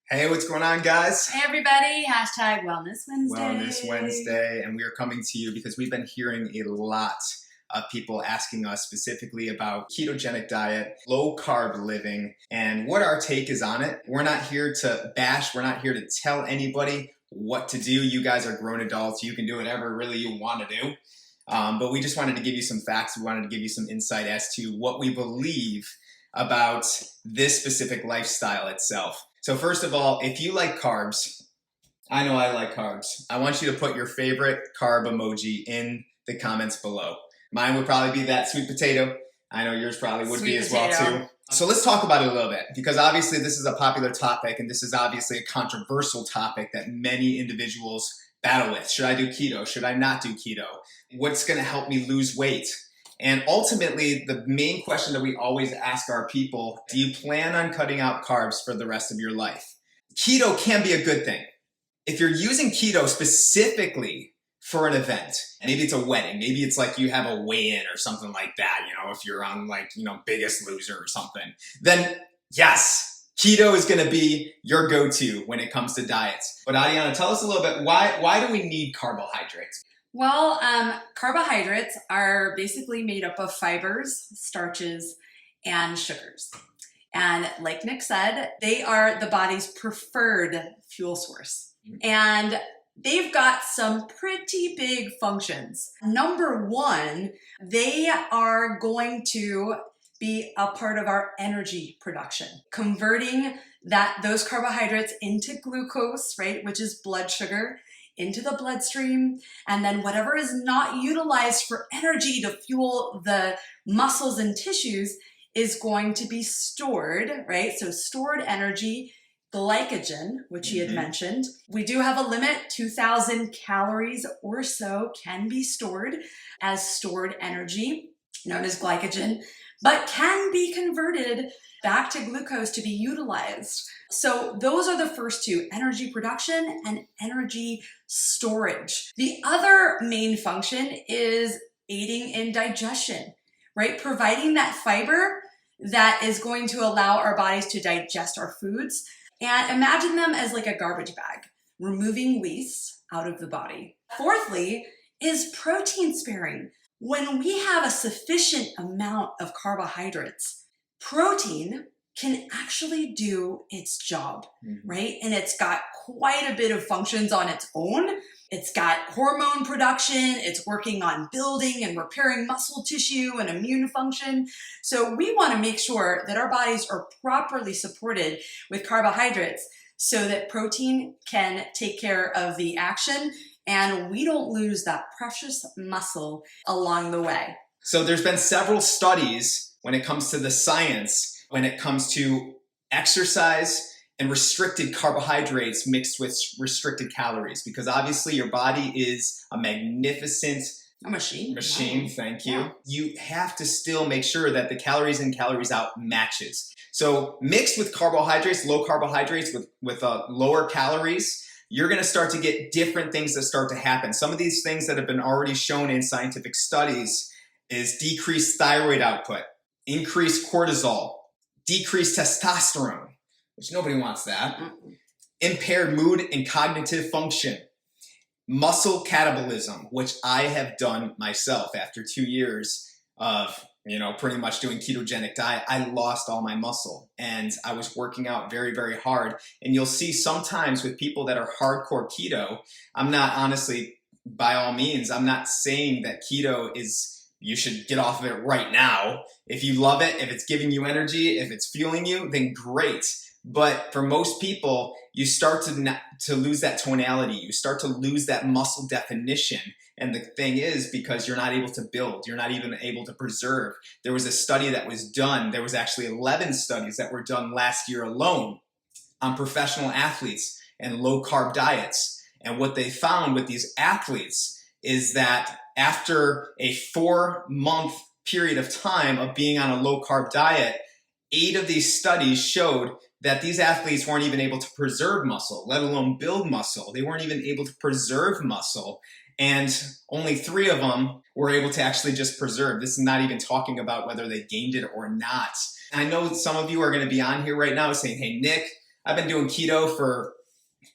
Hey, what's going on, guys? Hey everybody, hashtag Wellness Wednesday. Wellness Wednesday, and we are coming to you because we've been hearing a lot of people asking us specifically about ketogenic diet, low carb living, and what our take is on it. We're not here to bash, we're not here to tell anybody what to do. You guys are grown adults, you can do whatever really you want to do. But we just wanted to give you some facts, we wanted to give you some insight as to what we believe about this specific lifestyle itself. So first of all, if you like carbs, I know I like carbs. I want you to put your favorite carb emoji in the comments below. Mine would probably be that sweet potato. I know yours probably would be as well too. So let's talk about it a little bit, because obviously this is a popular topic and this is obviously a controversial topic that many individuals battle with. Should I do keto? Should I not do keto? What's going to help me lose weight? And ultimately, the main question that we always ask our people, do you plan on cutting out carbs for the rest of your life? Keto can be a good thing. If you're using keto specifically for an event, maybe it's a wedding, maybe it's like you have a weigh-in or something like that, if you're on Biggest Loser or something, then yes, keto is going to be your go-to when it comes to diets. But Adiana, tell us a little bit, why do we need carbohydrates? Well, carbohydrates are basically made up of fibers, starches, and sugars. And like Nick said, they are the body's preferred fuel source. And they've got some pretty big functions. Number one, they are going to be a part of our energy production, converting those carbohydrates into glucose, right, which is blood sugar, into the bloodstream, and then whatever is not utilized for energy to fuel the muscles and tissues is going to be stored, right? So stored energy, glycogen, which he had mentioned. We do have a limit, 2,000 calories or so can be stored as stored energy, known as glycogen, but can be converted back to glucose to be utilized. So those are the first two, energy production and energy storage. The other main function is aiding in digestion, right? Providing that fiber that is going to allow our bodies to digest our foods. And imagine them as like a garbage bag, removing waste out of the body. Fourthly is protein sparing. When we have a sufficient amount of carbohydrates, protein can actually do its job, right? And it's got quite a bit of functions on its own. It's got hormone production, it's working on building and repairing muscle tissue and immune function. So we want to make sure that our bodies are properly supported with carbohydrates so that protein can take care of the action and we don't lose that precious muscle along the way. So there's been several studies when it comes to the science, when it comes to exercise and restricted carbohydrates mixed with restricted calories, because obviously your body is a magnificent machine. Wow. Thank you. Yeah. You have to still make sure that the calories in, calories out matches. So mixed with carbohydrates, low carbohydrates with lower calories, you're going to start to get different things that start to happen. Some of these things that have been already shown in scientific studies is decreased thyroid output, increased cortisol, decreased testosterone, which nobody wants that, impaired mood and cognitive function, muscle catabolism, which I have done myself after 2 years of pretty much doing ketogenic diet. I lost all my muscle and I was working out very, very hard. And you'll see sometimes with people that are hardcore keto, I'm not honestly, by all means, I'm not saying that keto is, you should get off of it right now. If you love it, if it's giving you energy, if it's fueling you, then great. But for most people, you start to lose that tonality. You start to lose that muscle definition. And the thing is, because you're not able to build, you're not even able to preserve. There was a study that was done. There was actually 11 studies that were done last year alone on professional athletes and low carb diets. And what they found with these athletes is that after a 4-month period of time of being on a low carb diet, 8 of these studies showed that these athletes weren't even able to preserve muscle, let alone build muscle. They weren't even able to preserve muscle. And only 3 of them were able to actually just preserve. This is not even talking about whether they gained it or not. And I know some of you are going to be on here right now saying, hey, Nick, I've been doing keto for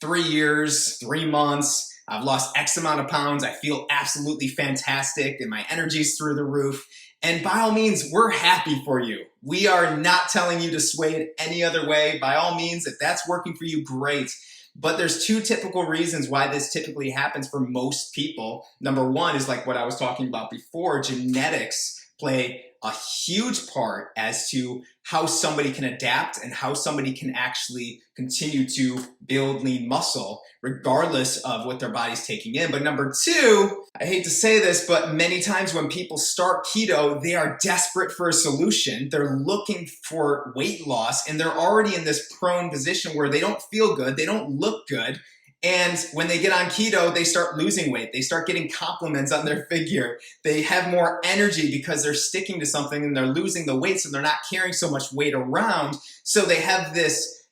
3 years, 3 months. I've lost X amount of pounds. I feel absolutely fantastic and my energy's through the roof. And by all means, we're happy for you. We are not telling you to sway it any other way. By all means, if that's working for you, great. But there's 2 typical reasons why this typically happens for most people. Number 1 is like what I was talking about before. Genetics play a huge part as to how somebody can adapt and how somebody can actually continue to build lean muscle regardless of what their body's taking in. But number 2, I hate to say this, but many times when people start keto, they are desperate for a solution. They're looking for weight loss and they're already in this prone position where they don't feel good, they don't look good. And when they get on keto, they start losing weight. They start getting compliments on their figure. They have more energy because they're sticking to something and they're losing the weight, so they're not carrying so much weight around. So they have this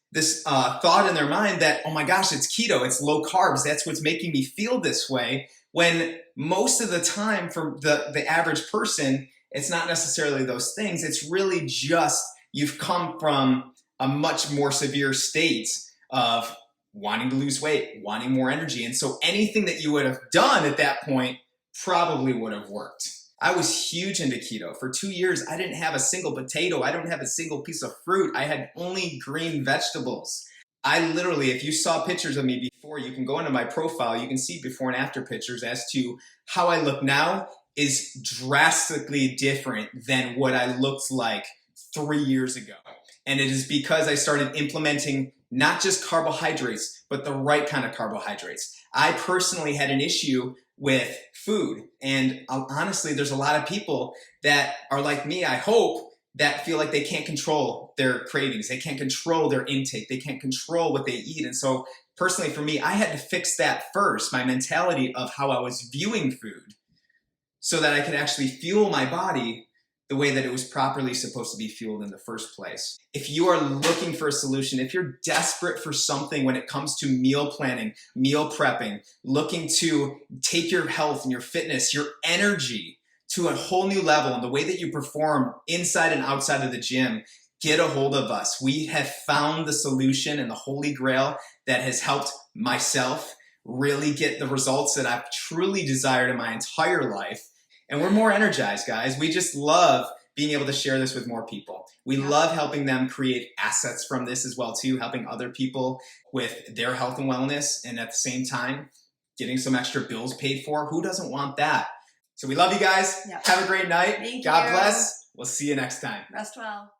thought in their mind that, oh my gosh, it's keto, it's low carbs, that's what's making me feel this way. When most of the time for the average person, it's not necessarily those things. It's really just you've come from a much more severe state of wanting to lose weight, wanting more energy. And so anything that you would have done at that point probably would have worked. I was huge into keto. For 2 years, I didn't have a single potato. I didn't have a single piece of fruit. I had only green vegetables. I literally, if you saw pictures of me before, you can go into my profile, you can see before and after pictures as to how I look now is drastically different than what I looked like 3 years ago. And it is because I started implementing not just carbohydrates, but the right kind of carbohydrates. I personally had an issue with food. And honestly, there's a lot of people that are like me, I hope, that feel like they can't control their cravings. They can't control their intake. They can't control what they eat. And so personally for me, I had to fix that first, my mentality of how I was viewing food so that I could actually fuel my body the way that it was properly supposed to be fueled in the first place. If you are looking for a solution, if you're desperate for something when it comes to meal planning, meal prepping, looking to take your health and your fitness, your energy to a whole new level and the way that you perform inside and outside of the gym, get a hold of us. We have found the solution and the holy grail that has helped myself really get the results that I've truly desired in my entire life. And we're more energized, guys. We just love being able to share this with more people. We love helping them create assets from this as well too, helping other people with their health and wellness, and at the same time, getting some extra bills paid for. Who doesn't want that? So we love you guys. Yep. Have a great night. Thank God you. bless. We'll see you next time. Rest well.